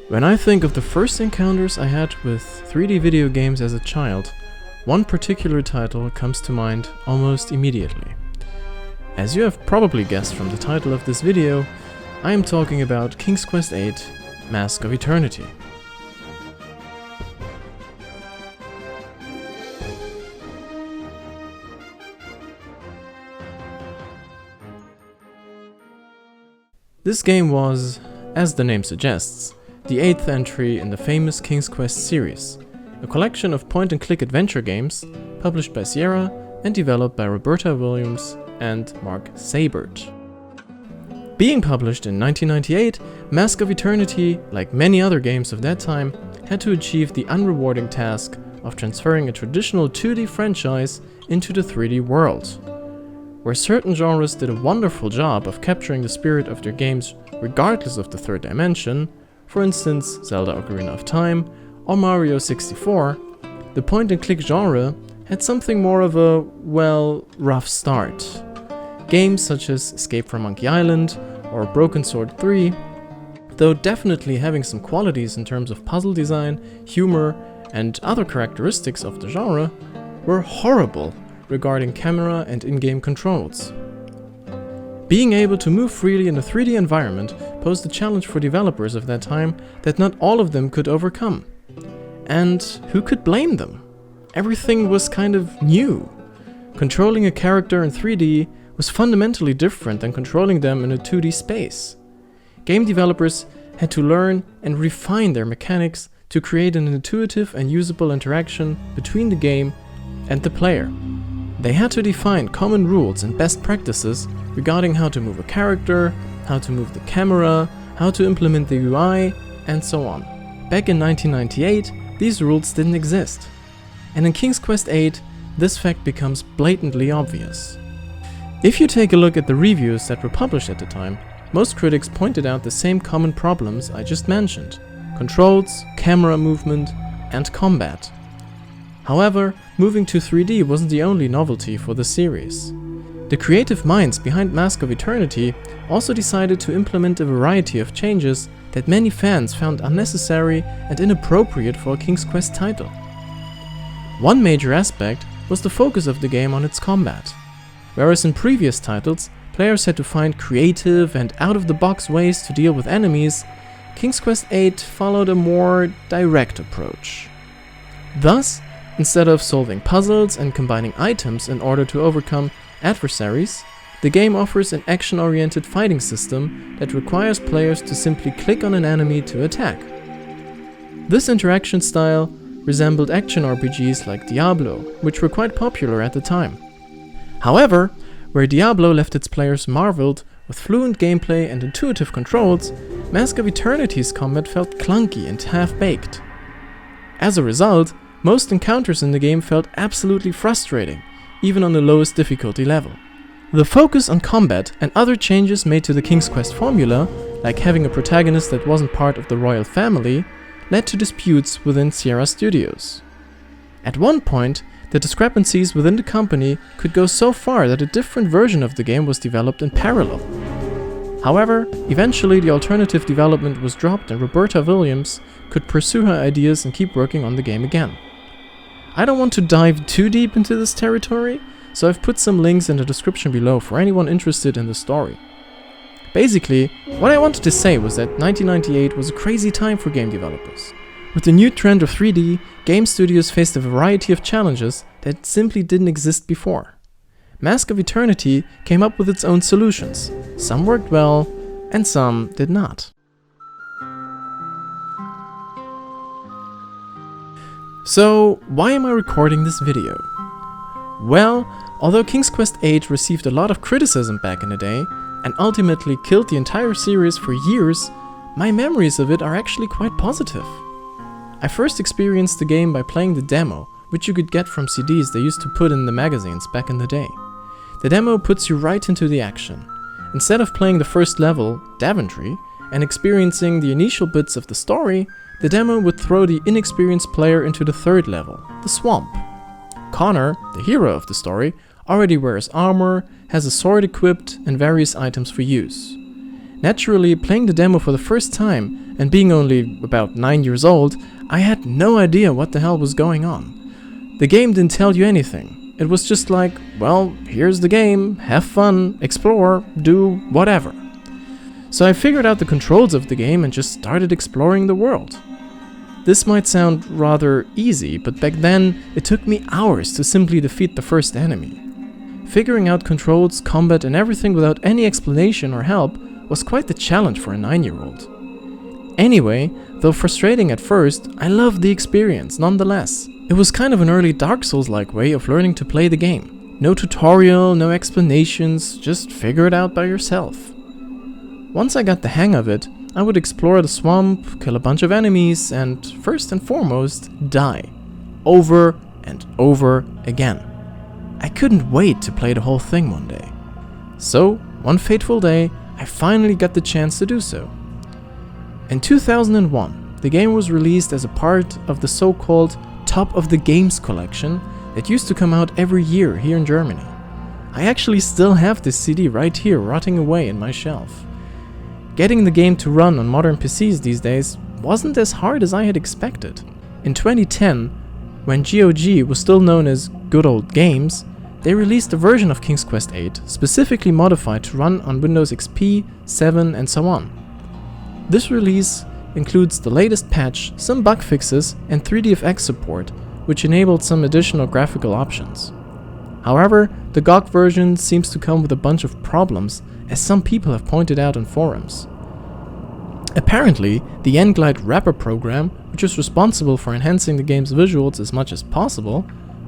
When I think of the first encounters I had with 3D video games as a child, one particular title comes to mind almost immediately. As you have probably guessed from the title of this video, I am talking about King's Quest VIII: Mask of Eternity. This game was, as the name suggests, the 8th entry in the famous King's Quest series, a collection of point-and-click adventure games published by Sierra and developed by Roberta Williams and Mark Sabert. Being published in 1998, Mask of Eternity, like many other games of that time, had to achieve the unrewarding task of transferring a traditional 2D franchise into the 3D world. Where certain genres did a wonderful job of capturing the spirit of their games regardless of the third dimension, for instance Zelda Ocarina of Time or Mario 64, the point-and-click genre had something more of a, well, rough start. Games such as Escape from Monkey Island or Broken Sword 3, though definitely having some qualities in terms of puzzle design, humor, and other characteristics of the genre, were horrible regarding camera and in-game controls. Being able to move freely in a 3D environment posed a challenge for developers of that time that not all of them could overcome. And who could blame them? Everything was kind of new. Controlling a character in 3D was fundamentally different than controlling them in a 2D space. Game developers had to learn and refine their mechanics to create an intuitive and usable interaction between the game and the player. They had to define common rules and best practices regarding how to move a character, how to move the camera, how to implement the UI, and so on. Back in 1998, these rules didn't exist. And in King's Quest VIII, this fact becomes blatantly obvious. If you take a look at the reviews that were published at the time, most critics pointed out the same common problems I just mentioned: controls, camera movement, and combat. However, moving to 3D wasn't the only novelty for the series. The creative minds behind Mask of Eternity also decided to implement a variety of changes that many fans found unnecessary and inappropriate for a King's Quest title. One major aspect was the focus of the game on its combat. Whereas in previous titles, players had to find creative and out-of-the-box ways to deal with enemies, King's Quest VIII followed a more direct approach. Thus, instead of solving puzzles and combining items in order to overcome adversaries, the game offers an action-oriented fighting system that requires players to simply click on an enemy to attack. This interaction style resembled action RPGs like Diablo, which were quite popular at the time. However, where Diablo left its players marveled with fluent gameplay and intuitive controls, Mask of Eternity's combat felt clunky and half-baked. As a result, most encounters in the game felt absolutely frustrating, even on the lowest difficulty level. The focus on combat and other changes made to the King's Quest formula, like having a protagonist that wasn't part of the royal family, led to disputes within Sierra Studios. At one point, the discrepancies within the company could go so far that a different version of the game was developed in parallel. However, eventually the alternative development was dropped and Roberta Williams could pursue her ideas and keep working on the game again. I don't want to dive too deep into this territory, so I've put some links in the description below for anyone interested in the story. Basically, what I wanted to say was that 1998 was a crazy time for game developers. With the new trend of 3D, game studios faced a variety of challenges that simply didn't exist before. Mask of Eternity came up with its own solutions. Some worked well, and some did not. So, why am I recording this video? Well, although King's Quest VIII received a lot of criticism back in the day, and ultimately killed the entire series for years, my memories of it are actually quite positive. I first experienced the game by playing the demo, which you could get from CDs they used to put in the magazines back in the day. The demo puts you right into the action. Instead of playing the first level, Daventry, and experiencing the initial bits of the story, the demo would throw the inexperienced player into the third level, the swamp. Connor, the hero of the story, already wears armor, has a sword equipped, and various items for use. Naturally, playing the demo for the first time and being only about 9 years old, I had no idea what the hell was going on. The game didn't tell you anything. It was just like, well, here's the game, have fun, explore, do whatever. So I figured out the controls of the game and just started exploring the world. This might sound rather easy, but back then it took me hours to simply defeat the first enemy. Figuring out controls, combat and everything without any explanation or help was quite the challenge for a 9-year-old. Anyway, though frustrating at first, I loved the experience nonetheless. It was kind of an early Dark Souls-like way of learning to play the game. No tutorial, no explanations, just figure it out by yourself. Once I got the hang of it, I would explore the swamp, kill a bunch of enemies, and first and foremost, die. Over and over again. I couldn't wait to play the whole thing one day. So, one fateful day, I finally got the chance to do so. In 2001, the game was released as a part of the so-called Top of the Games collection that used to come out every year here in Germany. I actually still have this CD right here rotting away in my shelf. Getting the game to run on modern PCs these days wasn't as hard as I had expected. In 2010, when GOG was still known as Good Old Games, they released a version of King's Quest VIII specifically modified to run on Windows XP, 7 and so on. This release includes the latest patch, some bug fixes and 3DFX support, which enabled some additional graphical options. However, the GOG version seems to come with a bunch of problems, as some people have pointed out on forums. Apparently, the Nglide wrapper program, which is responsible for enhancing the game's visuals as much as possible,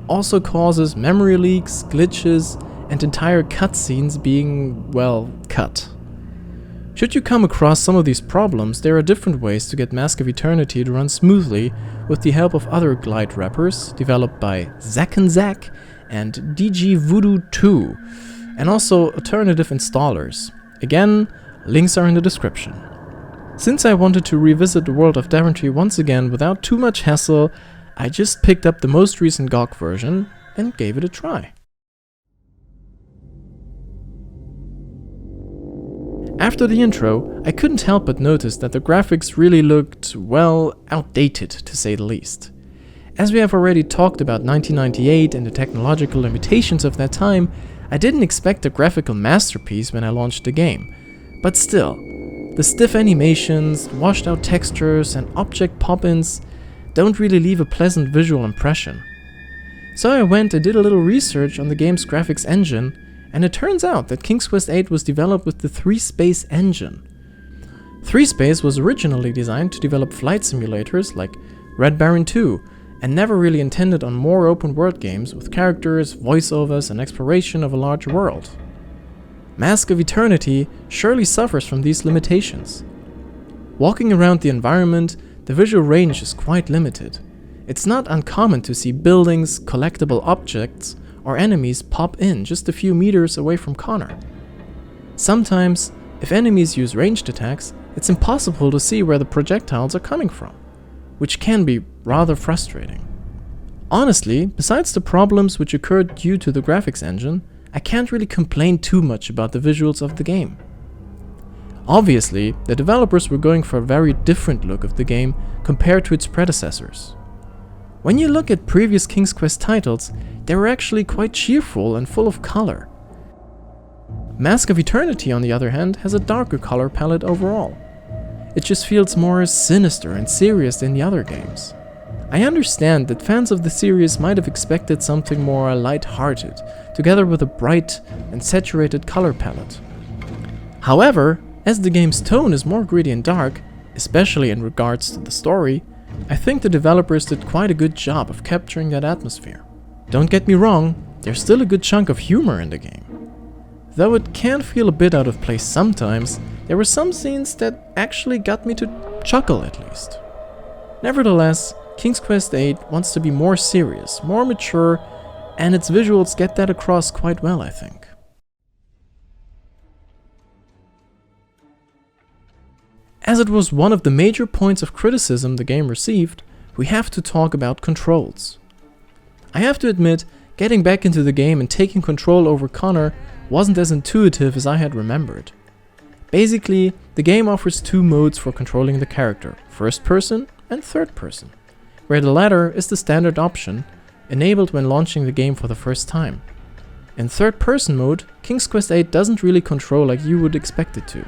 also causes memory leaks, glitches, and entire cutscenes being, well, cut. Should you come across some of these problems, there are different ways to get Mask of Eternity to run smoothly with the help of other glide wrappers developed by Zack and DG Voodoo 2, and also alternative installers. Again, links are in the description. Since I wanted to revisit the world of Daventry once again without too much hassle, I just picked up the most recent GOG version and gave it a try. After the intro, I couldn't help but notice that the graphics really looked, well, outdated to say the least. As we have already talked about 1998 and the technological limitations of that time, I didn't expect a graphical masterpiece when I launched the game. But still, the stiff animations, washed out textures and object pop-ins don't really leave a pleasant visual impression. So I went and did a little research on the game's graphics engine, and it turns out that King's Quest VIII was developed with the 3Space engine. 3Space was originally designed to develop flight simulators like Red Baron 2, and never really intended on more open world games with characters, voiceovers and exploration of a large world. Mask of Eternity surely suffers from these limitations. Walking around the environment, the visual range is quite limited. It's not uncommon to see buildings, collectible objects, or enemies pop in just a few meters away from Connor. Sometimes, if enemies use ranged attacks, it's impossible to see where the projectiles are coming from, which can be rather frustrating. Honestly, besides the problems which occurred due to the graphics engine, I can't really complain too much about the visuals of the game. Obviously, the developers were going for a very different look of the game compared to its predecessors. When you look at previous King's Quest titles, they were actually quite cheerful and full of color. Mask of Eternity, on the other hand, has a darker color palette overall. It just feels more sinister and serious than the other games. I understand that fans of the series might have expected something more light-hearted, together with a bright and saturated color palette. However, as the game's tone is more gritty and dark, especially in regards to the story, I think the developers did quite a good job of capturing that atmosphere. Don't get me wrong, there's still a good chunk of humor in the game. Though it can feel a bit out of place sometimes, there were some scenes that actually got me to chuckle at least. Nevertheless, King's Quest VIII wants to be more serious, more mature, and its visuals get that across quite well, I think. As it was one of the major points of criticism the game received, we have to talk about controls. I have to admit, getting back into the game and taking control over Connor wasn't as intuitive as I had remembered. Basically, the game offers two modes for controlling the character, first person and third person, where the latter is the standard option, enabled when launching the game for the first time. In third person mode, King's Quest VIII doesn't really control like you would expect it to.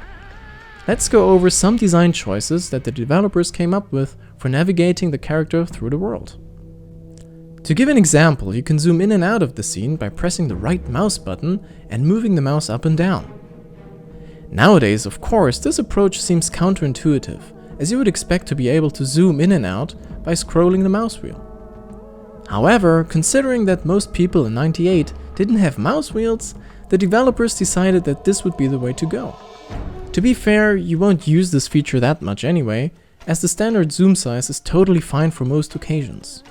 Let's go over some design choices that the developers came up with for navigating the character through the world. To give an example, you can zoom in and out of the scene by pressing the right mouse button and moving the mouse up and down. Nowadays, of course, this approach seems counterintuitive, as you would expect to be able to zoom in and out by scrolling the mouse wheel. However, considering that most people in '98 didn't have mouse wheels, the developers decided that this would be the way to go. To be fair, you won't use this feature that much anyway, as the standard zoom size is totally fine for most occasions.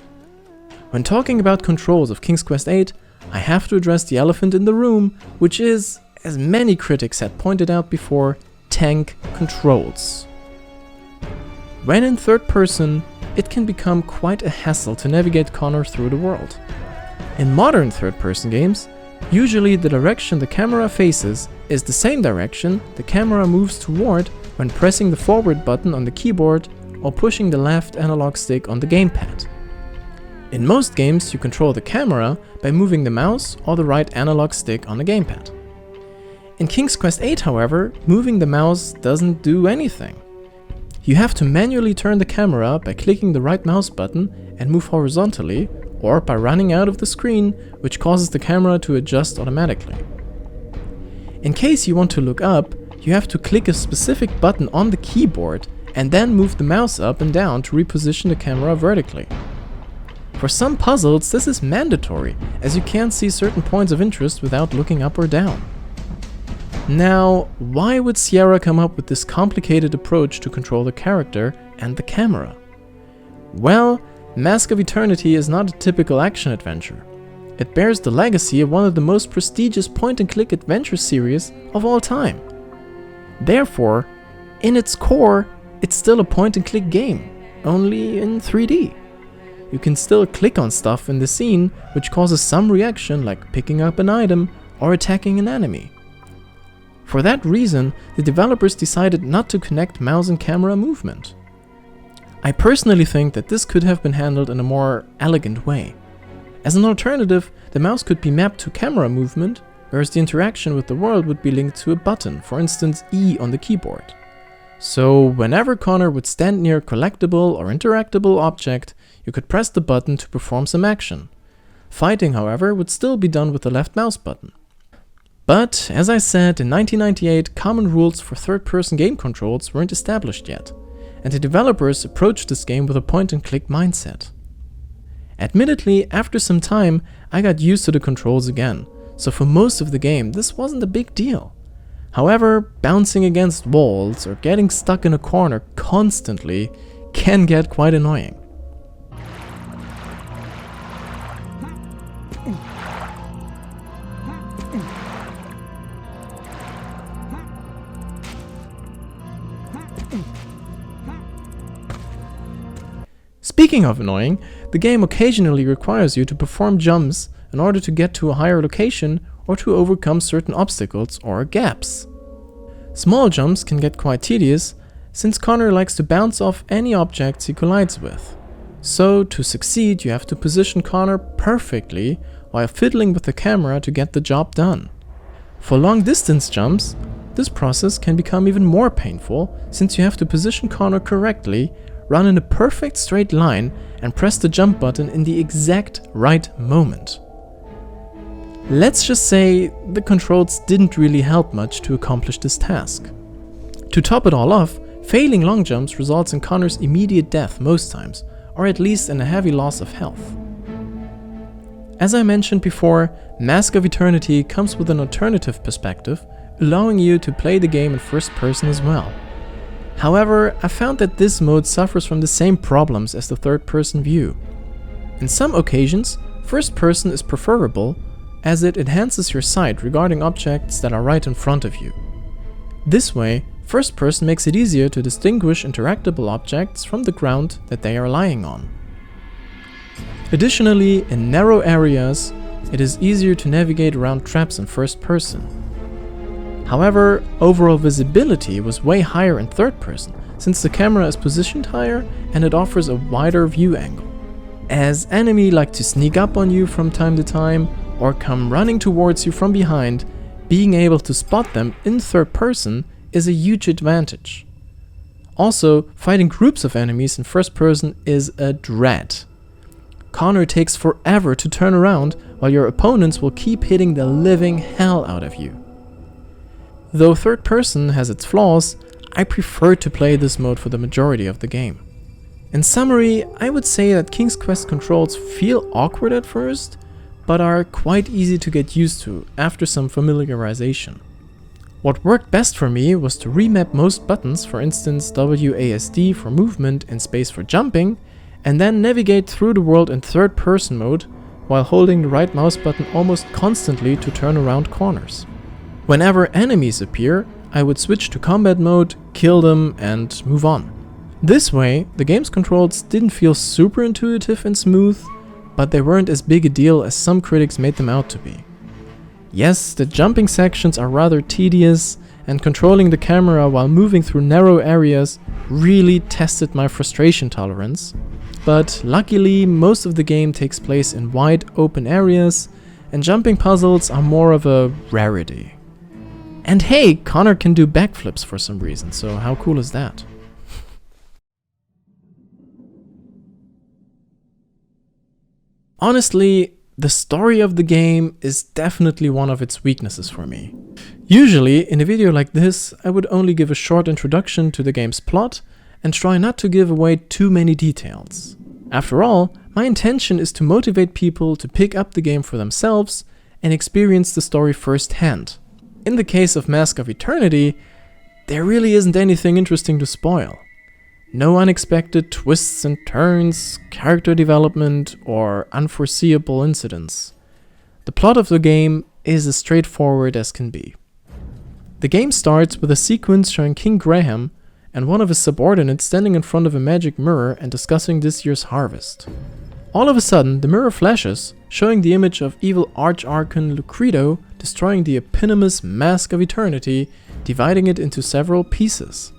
When talking about controls of King's Quest VIII, I have to address the elephant in the room, which is, as many critics had pointed out before, tank controls. When in third person, it can become quite a hassle to navigate Connor through the world. In modern third-person games, usually the direction the camera faces is the same direction the camera moves toward when pressing the forward button on the keyboard or pushing the left analog stick on the gamepad. In most games, you control the camera by moving the mouse or the right analog stick on the gamepad. In King's Quest VIII, however, moving the mouse doesn't do anything. You have to manually turn the camera by clicking the right mouse button and move horizontally, or by running out of the screen, which causes the camera to adjust automatically. In case you want to look up, you have to click a specific button on the keyboard and then move the mouse up and down to reposition the camera vertically. For some puzzles, this is mandatory, as you can't see certain points of interest without looking up or down. Now, why would Sierra come up with this complicated approach to control the character and the camera? Well, Mask of Eternity is not a typical action adventure. It bears the legacy of one of the most prestigious point-and-click adventure series of all time. Therefore, in its core, it's still a point-and-click game, only in 3D. You can still click on stuff in the scene, which causes some reaction like picking up an item or attacking an enemy. For that reason, the developers decided not to connect mouse and camera movement. I personally think that this could have been handled in a more elegant way. As an alternative, the mouse could be mapped to camera movement, whereas the interaction with the world would be linked to a button, for instance E on the keyboard. So whenever Connor would stand near a collectible or interactable object, you could press the button to perform some action. Fighting, however, would still be done with the left mouse button. But, as I said, in 1998, common rules for third-person game controls weren't established yet, and the developers approached this game with a point-and-click mindset. Admittedly, after some time, I got used to the controls again, so for most of the game, this wasn't a big deal. However, bouncing against walls or getting stuck in a corner constantly can get quite annoying. Speaking of annoying, the game occasionally requires you to perform jumps in order to get to a higher location or to overcome certain obstacles or gaps. Small jumps can get quite tedious, since Connor likes to bounce off any objects he collides with. So, to succeed, you have to position Connor perfectly while fiddling with the camera to get the job done. For long distance jumps, this process can become even more painful, since you have to position Connor correctly, run in a perfect straight line, and press the jump button in the exact right moment. Let's just say the controls didn't really help much to accomplish this task. To top it all off, failing long jumps results in Connor's immediate death most times, or at least in a heavy loss of health. As I mentioned before, Mask of Eternity comes with an alternative perspective, allowing you to play the game in first person as well. However, I found that this mode suffers from the same problems as the third-person view. In some occasions, first person is preferable, as it enhances your sight regarding objects that are right in front of you. This way, first person makes it easier to distinguish interactable objects from the ground that they are lying on. Additionally, in narrow areas, it is easier to navigate around traps in first person. However, overall visibility was way higher in third person, since the camera is positioned higher and it offers a wider view angle. As enemy like to sneak up on you from time to time or come running towards you from behind, being able to spot them in third person is a huge advantage. Also, fighting groups of enemies in first person is a dread. Connor takes forever to turn around while your opponents will keep hitting the living hell out of you. Though third person has its flaws, I prefer to play this mode for the majority of the game. In summary, I would say that King's Quest controls feel awkward at first, but are quite easy to get used to after some familiarization. What worked best for me was to remap most buttons, for instance WASD for movement and space for jumping, and then navigate through the world in third person mode while holding the right mouse button almost constantly to turn around corners. Whenever enemies appear, I would switch to combat mode, kill them, and move on. This way, the game's controls didn't feel super intuitive and smooth, but they weren't as big a deal as some critics made them out to be. Yes, the jumping sections are rather tedious, and controlling the camera while moving through narrow areas really tested my frustration tolerance, but luckily most of the game takes place in wide open areas, and jumping puzzles are more of a rarity. And hey, Connor can do backflips for some reason, so how cool is that? Honestly, the story of the game is definitely one of its weaknesses for me. Usually, in a video like this, I would only give a short introduction to the game's plot and try not to give away too many details. After all, my intention is to motivate people to pick up the game for themselves and experience the story firsthand. In the case of Mask of Eternity, there really isn't anything interesting to spoil. No unexpected twists and turns, character development, or unforeseeable incidents. The plot of the game is as straightforward as can be. The game starts with a sequence showing King Graham and one of his subordinates standing in front of a magic mirror and discussing this year's harvest. All of a sudden, the mirror flashes, showing the image of evil Arch-Archon Lucredo destroying the eponymous Mask of Eternity, dividing it into several pieces.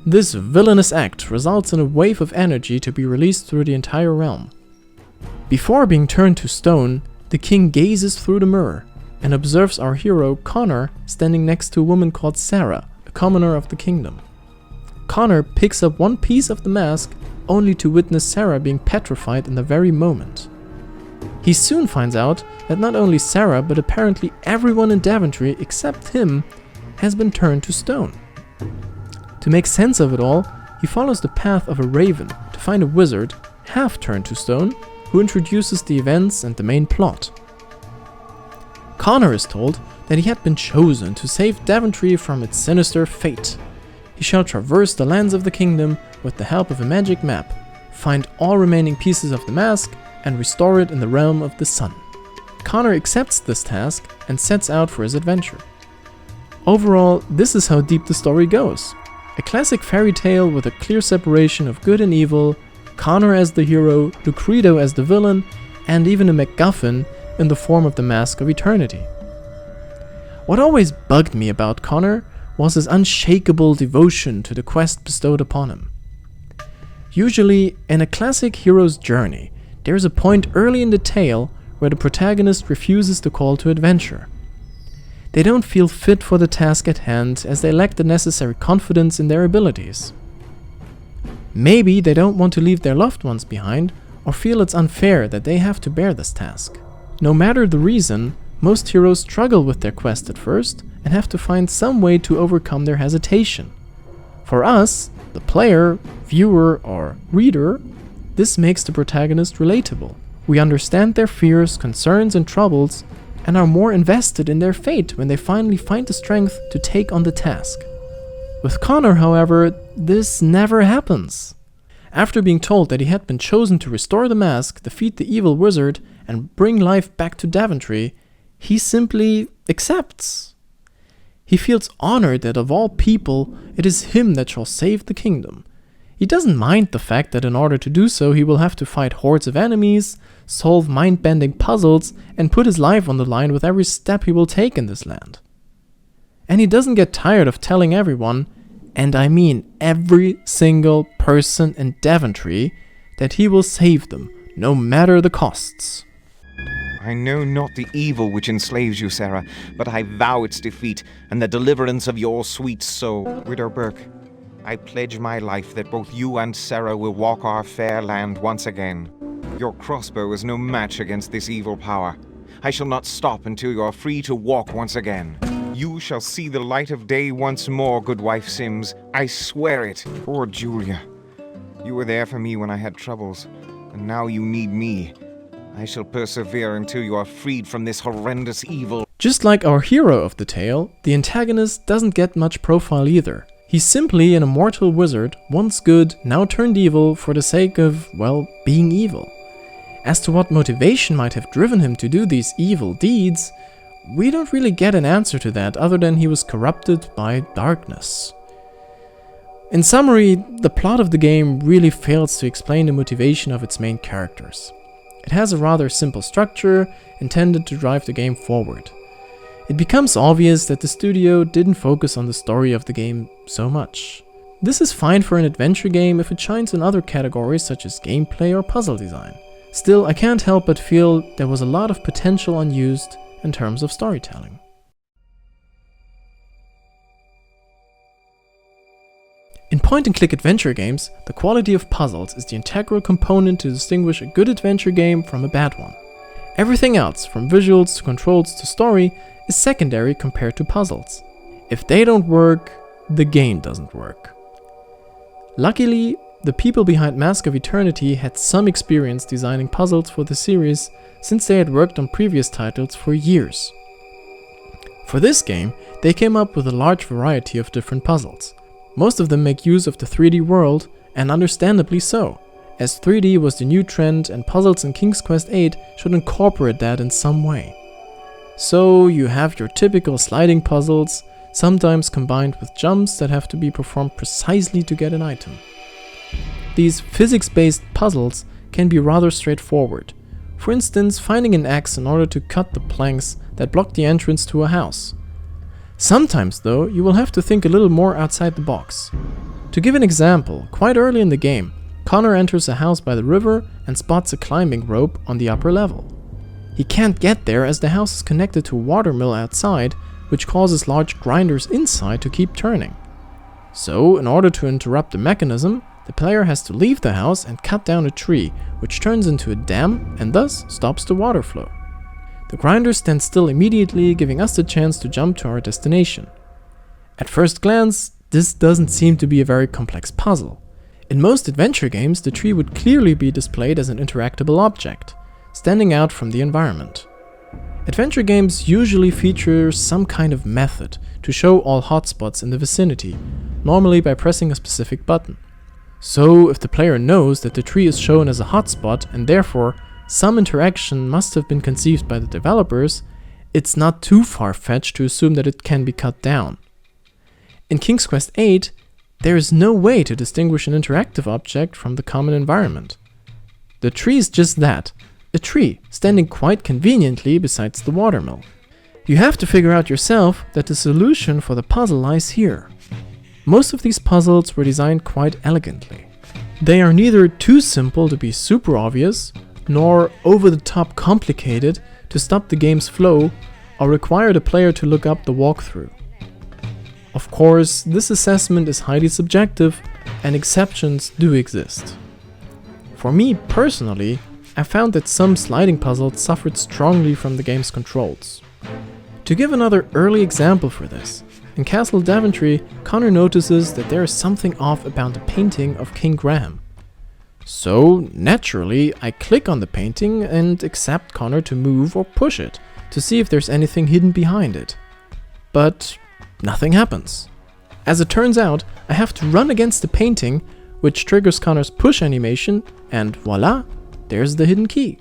This villainous act results in a wave of energy to be released through the entire realm. Before being turned to stone, the king gazes through the mirror and observes our hero Connor standing next to a woman called Sarah, a commoner of the kingdom. Connor picks up one piece of the mask only to witness Sarah being petrified in the very moment. He soon finds out that not only Sarah but apparently everyone in Daventry except him has been turned to stone. To make sense of it all, he follows the path of a raven to find a wizard, half turned to stone, who introduces the events and the main plot. Connor is told that he had been chosen to save Daventry from its sinister fate. He shall traverse the lands of the kingdom with the help of a magic map, find all remaining pieces of the mask, and restore it in the realm of the sun. Connor accepts this task and sets out for his adventure. Overall, this is how deep the story goes. A classic fairy tale with a clear separation of good and evil, Connor as the hero, Lucredo as the villain, and even a MacGuffin in the form of the Mask of Eternity. What always bugged me about Connor was his unshakable devotion to the quest bestowed upon him. Usually, in a classic hero's journey, there is a point early in the tale where the protagonist refuses the call to adventure. They don't feel fit for the task at hand as they lack the necessary confidence in their abilities. Maybe they don't want to leave their loved ones behind or feel it's unfair that they have to bear this task. No matter the reason, most heroes struggle with their quest at first and have to find some way to overcome their hesitation. For us, the player, viewer, or reader, this makes the protagonist relatable. We understand their fears, concerns, and troubles, and are more invested in their fate when they finally find the strength to take on the task. With Connor, however, this never happens. After being told that he had been chosen to restore the mask, defeat the evil wizard, and bring life back to Daventry, he simply accepts. He feels honored that of all people, it is him that shall save the kingdom. He doesn't mind the fact that in order to do so, he will have to fight hordes of enemies, solve mind-bending puzzles, and put his life on the line with every step he will take in this land. And he doesn't get tired of telling everyone, and I mean every single person in Daventry, that he will save them, no matter the costs. I know not the evil which enslaves you, Sarah, but I vow its defeat and the deliverance of your sweet soul. Widow Burke, I pledge my life that both you and Sarah will walk our fair land once again. Your crossbow is no match against this evil power. I shall not stop until you are free to walk once again. You shall see the light of day once more, good wife Sims. I swear it. Poor Julia. You were there for me when I had troubles, and now you need me. I shall persevere until you are freed from this horrendous evil. Just like our hero of the tale, the antagonist doesn't get much profile either. He's simply an immortal wizard, once good, now turned evil for the sake of, well, being evil. As to what motivation might have driven him to do these evil deeds, we don't really get an answer to that other than he was corrupted by darkness. In summary, the plot of the game really fails to explain the motivation of its main characters. It has a rather simple structure intended to drive the game forward. It becomes obvious that the studio didn't focus on the story of the game so much. This is fine for an adventure game if it shines in other categories such as gameplay or puzzle design. Still, I can't help but feel there was a lot of potential unused in terms of storytelling. In point-and-click adventure games, the quality of puzzles is the integral component to distinguish a good adventure game from a bad one. Everything else, from visuals to controls to story, is secondary compared to puzzles. If they don't work, the game doesn't work. Luckily, the people behind Mask of Eternity had some experience designing puzzles for the series, since they had worked on previous titles for years. For this game, they came up with a large variety of different puzzles. Most of them make use of the 3D world, and understandably so, as 3D was the new trend and puzzles in King's Quest VIII should incorporate that in some way. So you have your typical sliding puzzles, sometimes combined with jumps that have to be performed precisely to get an item. These physics-based puzzles can be rather straightforward. For instance, finding an axe in order to cut the planks that block the entrance to a house. Sometimes, though, you will have to think a little more outside the box. To give an example, quite early in the game, Connor enters a house by the river and spots a climbing rope on the upper level. He can't get there as the house is connected to a water mill outside, which causes large grinders inside to keep turning. So, in order to interrupt the mechanism, the player has to leave the house and cut down a tree, which turns into a dam and thus stops the water flow. The grinders stand still immediately, giving us the chance to jump to our destination. At first glance, this doesn't seem to be a very complex puzzle. In most adventure games, the tree would clearly be displayed as an interactable object, standing out from the environment. Adventure games usually feature some kind of method to show all hotspots in the vicinity, normally by pressing a specific button. So, if the player knows that the tree is shown as a hotspot and therefore some interaction must have been conceived by the developers, it's not too far-fetched to assume that it can be cut down. In King's Quest VIII, there is no way to distinguish an interactive object from the common environment. The tree is just that, a tree standing quite conveniently besides the watermill. You have to figure out yourself that the solution for the puzzle lies here. Most of these puzzles were designed quite elegantly. They are neither too simple to be super obvious, nor over-the-top complicated to stop the game's flow or require the player to look up the walkthrough. Of course, this assessment is highly subjective and exceptions do exist. For me personally, I found that some sliding puzzles suffered strongly from the game's controls. To give another early example for this, in Castle Daventry, Connor notices that there is something off about the painting of King Graham. So, naturally, I click on the painting and accept Connor to move or push it, to see if there's anything hidden behind it. But nothing happens. As it turns out, I have to run against the painting, which triggers Connor's push animation, and voila, there's the hidden key.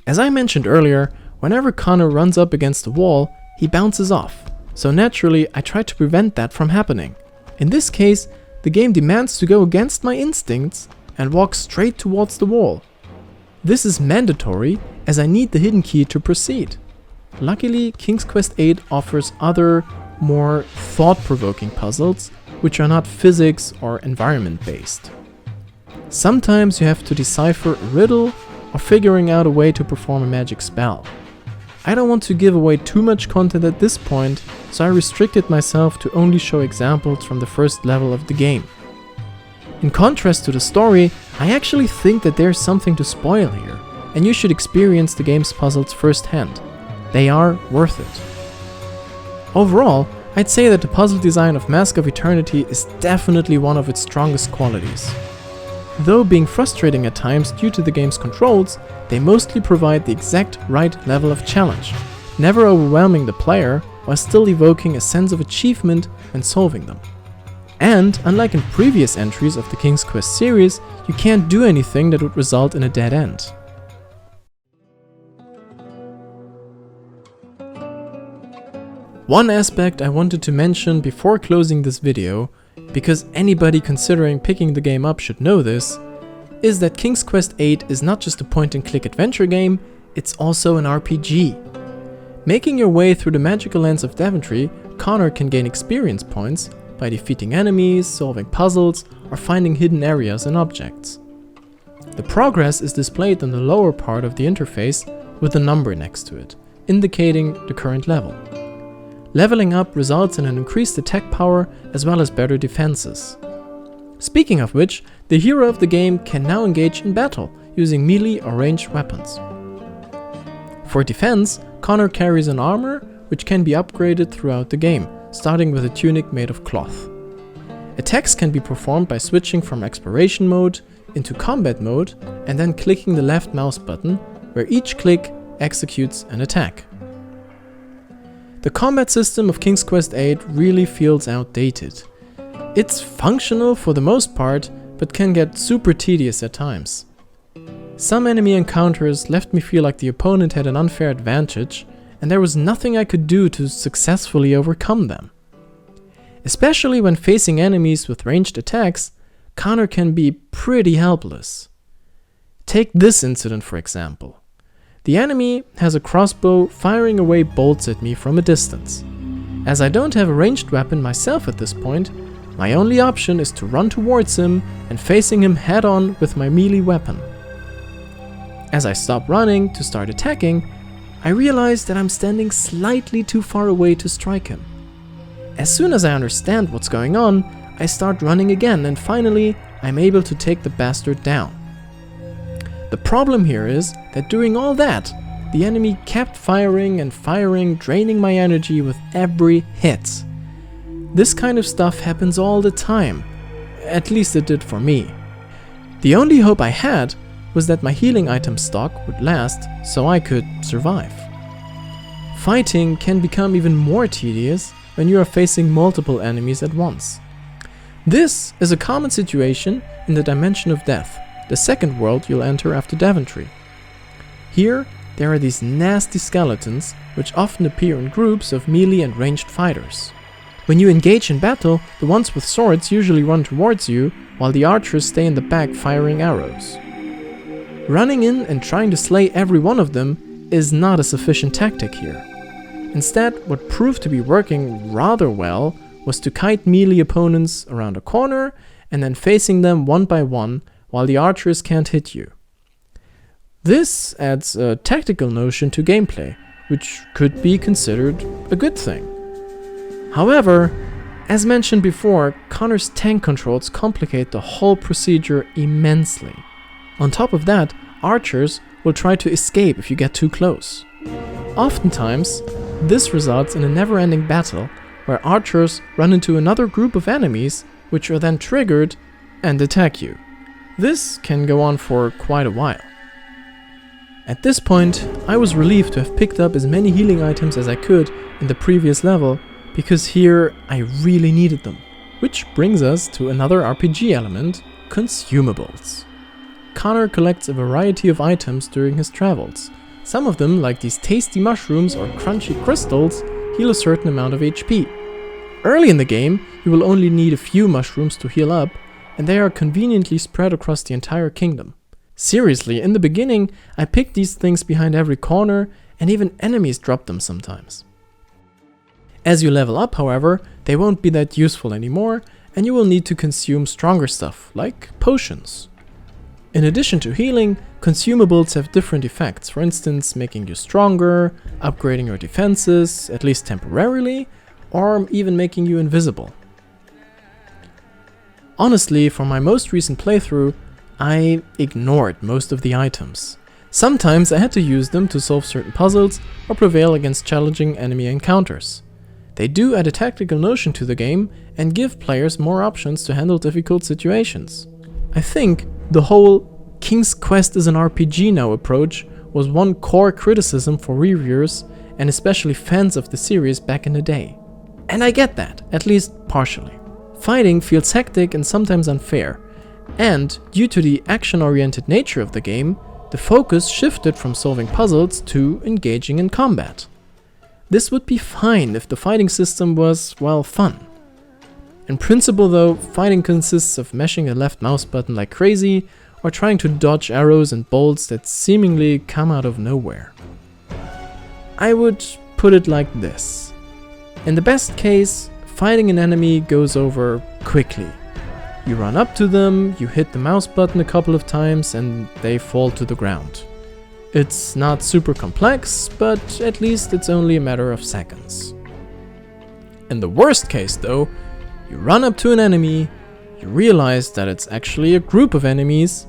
As I mentioned earlier, whenever Connor runs up against the wall, he bounces off, so naturally I try to prevent that from happening. In this case, the game demands to go against my instincts and walk straight towards the wall. This is mandatory as I need the hidden key to proceed. Luckily, King's Quest VIII offers other, more thought-provoking puzzles, which are not physics or environment-based. Sometimes you have to decipher a riddle or figuring out a way to perform a magic spell. I don't want to give away too much content at this point, so I restricted myself to only show examples from the first level of the game. In contrast to the story, I actually think that there's something to spoil here, and you should experience the game's puzzles firsthand. They are worth it. Overall, I'd say that the puzzle design of Mask of Eternity is definitely one of its strongest qualities. Though being frustrating at times due to the game's controls, they mostly provide the exact right level of challenge, never overwhelming the player while still evoking a sense of achievement when solving them. And, unlike in previous entries of the King's Quest series, you can't do anything that would result in a dead end. One aspect I wanted to mention before closing this video, because anybody considering picking the game up should know this, is that King's Quest VIII is not just a point-and-click adventure game, it's also an RPG. Making your way through the magical lands of Daventry, Connor can gain experience points by defeating enemies, solving puzzles, or finding hidden areas and objects. The progress is displayed on the lower part of the interface with a number next to it, indicating the current level. Leveling up results in an increased attack power as well as better defenses. Speaking of which, the hero of the game can now engage in battle using melee or ranged weapons. For defense, Connor carries an armor which can be upgraded throughout the game, starting with a tunic made of cloth. Attacks can be performed by switching from exploration mode into combat mode and then clicking the left mouse button, where each click executes an attack. The combat system of King's Quest VIII really feels outdated. It's functional for the most part, but can get super tedious at times. Some enemy encounters left me feel like the opponent had an unfair advantage, and there was nothing I could do to successfully overcome them. Especially when facing enemies with ranged attacks, Connor can be pretty helpless. Take this incident for example. The enemy has a crossbow firing away bolts at me from a distance. As I don't have a ranged weapon myself at this point, my only option is to run towards him and facing him head on with my melee weapon. As I stop running to start attacking, I realize that I'm standing slightly too far away to strike him. As soon as I understand what's going on, I start running again and finally I'm able to take the bastard down. The problem here is that during all that, the enemy kept firing and firing, draining my energy with every hit. This kind of stuff happens all the time, at least it did for me. The only hope I had was that my healing item stock would last so I could survive. Fighting can become even more tedious when you are facing multiple enemies at once. This is a common situation in the Dimension of Death, the second world you'll enter after Daventry. Here, there are these nasty skeletons which often appear in groups of melee and ranged fighters. When you engage in battle, the ones with swords usually run towards you, while the archers stay in the back firing arrows. Running in and trying to slay every one of them is not a sufficient tactic here. Instead, what proved to be working rather well was to kite melee opponents around a corner and then facing them one by one while the archers can't hit you. This adds a tactical notion to gameplay, which could be considered a good thing. However, as mentioned before, Connor's tank controls complicate the whole procedure immensely. On top of that, archers will try to escape if you get too close. Oftentimes, this results in a never-ending battle where archers run into another group of enemies which are then triggered and attack you. This can go on for quite a while. At this point, I was relieved to have picked up as many healing items as I could in the previous level, because here I really needed them. Which brings us to another RPG element, consumables. Connor collects a variety of items during his travels. Some of them, like these tasty mushrooms or crunchy crystals, heal a certain amount of HP. Early in the game, you will only need a few mushrooms to heal up, and they are conveniently spread across the entire kingdom. Seriously, in the beginning, I picked these things behind every corner, and even enemies dropped them sometimes. As you level up, however, they won't be that useful anymore, and you will need to consume stronger stuff, like potions. In addition to healing, consumables have different effects, for instance making you stronger, upgrading your defenses, at least temporarily, or even making you invisible. Honestly, for my most recent playthrough, I ignored most of the items. Sometimes I had to use them to solve certain puzzles or prevail against challenging enemy encounters. They do add a tactical notion to the game and give players more options to handle difficult situations. I think the whole King's Quest is an RPG now approach was one core criticism for reviewers and especially fans of the series back in the day. And I get that, at least partially. Fighting feels hectic and sometimes unfair, and due to the action-oriented nature of the game, the focus shifted from solving puzzles to engaging in combat. This would be fine if the fighting system was, well, fun. In principle though, fighting consists of mashing the left mouse button like crazy, or trying to dodge arrows and bolts that seemingly come out of nowhere. I would put it like this. In the best case, fighting an enemy goes over quickly. You run up to them, you hit the mouse button a couple of times, and they fall to the ground. It's not super complex, but at least it's only a matter of seconds. In the worst case though, you run up to an enemy, you realize that it's actually a group of enemies,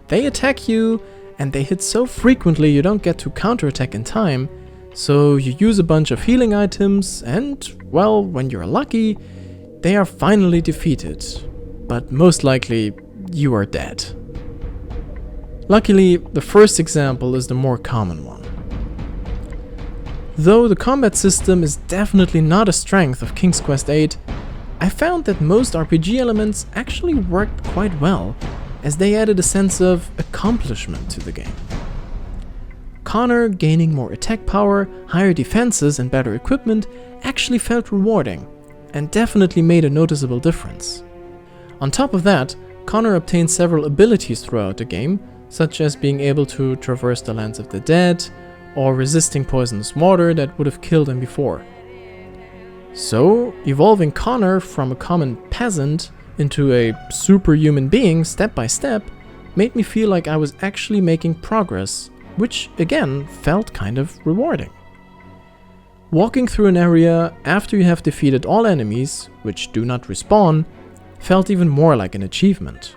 they attack you, and they hit so frequently you don't get to counterattack in time, so you use a bunch of healing items and, well, when you're lucky, they are finally defeated. But most likely, you are dead. Luckily, the first example is the more common one. Though the combat system is definitely not a strength of King's Quest VIII, I found that most RPG elements actually worked quite well, as they added a sense of accomplishment to the game. Connor gaining more attack power, higher defenses and better equipment actually felt rewarding, and definitely made a noticeable difference. On top of that, Connor obtained several abilities throughout the game, such as being able to traverse the lands of the dead, or resisting poisonous water that would have killed him before. So, evolving Connor from a common peasant into a superhuman being step by step made me feel like I was actually making progress, which again felt kind of rewarding. Walking through an area after you have defeated all enemies, which do not respawn, felt even more like an achievement.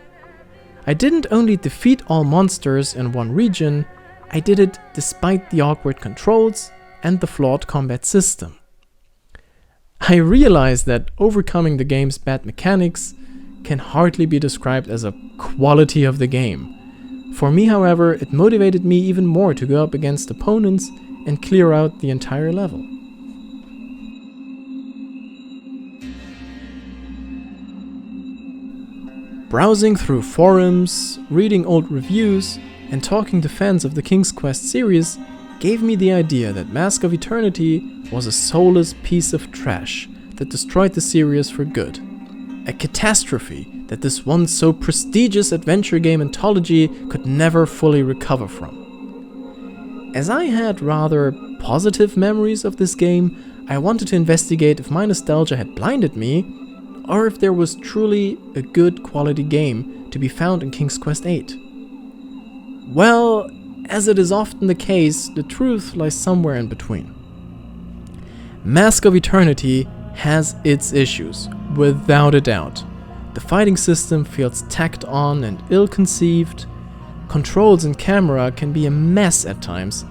I didn't only defeat all monsters in one region, I did it despite the awkward controls and the flawed combat system. I realized that overcoming the game's bad mechanics can hardly be described as a quality of the game. For me, however, it motivated me even more to go up against opponents and clear out the entire level. Browsing through forums, reading old reviews, and talking to fans of the King's Quest series gave me the idea that Mask of Eternity was a soulless piece of trash that destroyed the series for good. A catastrophe that this once so prestigious adventure game anthology could never fully recover from. As I had rather positive memories of this game, I wanted to investigate if my nostalgia had blinded me, or if there was truly a good quality game to be found in King's Quest VIII. Well, as it is often the case, the truth lies somewhere in between. Mask of Eternity has its issues, without a doubt. The fighting system feels tacked on and ill-conceived, controls and camera can be a mess at times,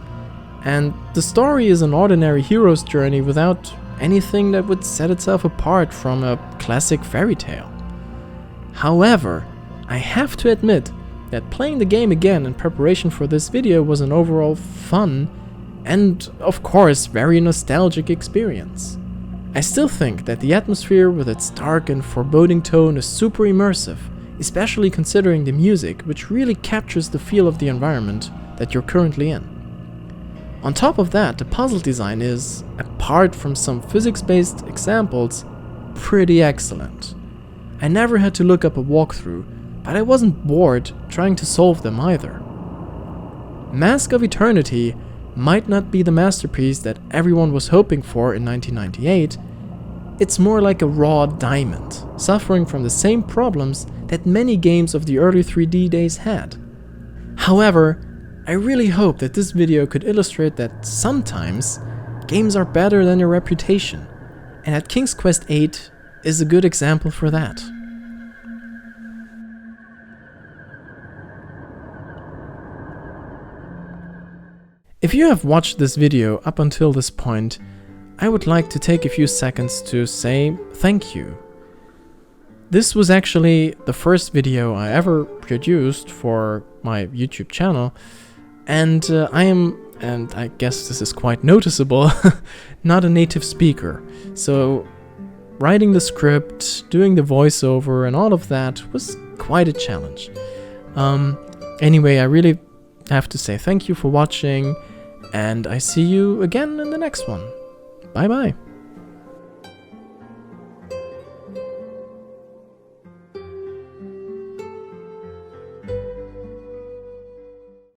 and the story is an ordinary hero's journey without anything that would set itself apart from a classic fairy tale. However, I have to admit that playing the game again in preparation for this video was an overall fun and, of course, very nostalgic experience. I still think that the atmosphere with its dark and foreboding tone is super immersive, especially considering the music, which really captures the feel of the environment that you're currently in. On top of that, the puzzle design is, apart from some physics-based examples, pretty excellent. I never had to look up a walkthrough, but I wasn't bored trying to solve them either. Mask of Eternity might not be the masterpiece that everyone was hoping for in 1998, It's more like a raw diamond, suffering from the same problems that many games of the early 3D days had. However, I really hope that this video could illustrate that sometimes games are better than their reputation, and that King's Quest VIII is a good example for that. If you have watched this video up until this point, I would like to take a few seconds to say thank you. This was actually the first video I ever produced for my YouTube channel, and and I guess this is quite noticeable, not a native speaker. So writing the script, doing the voiceover and all of that was quite a challenge. Anyway, I really have to say thank you for watching, and I see you again in the next one. Bye bye.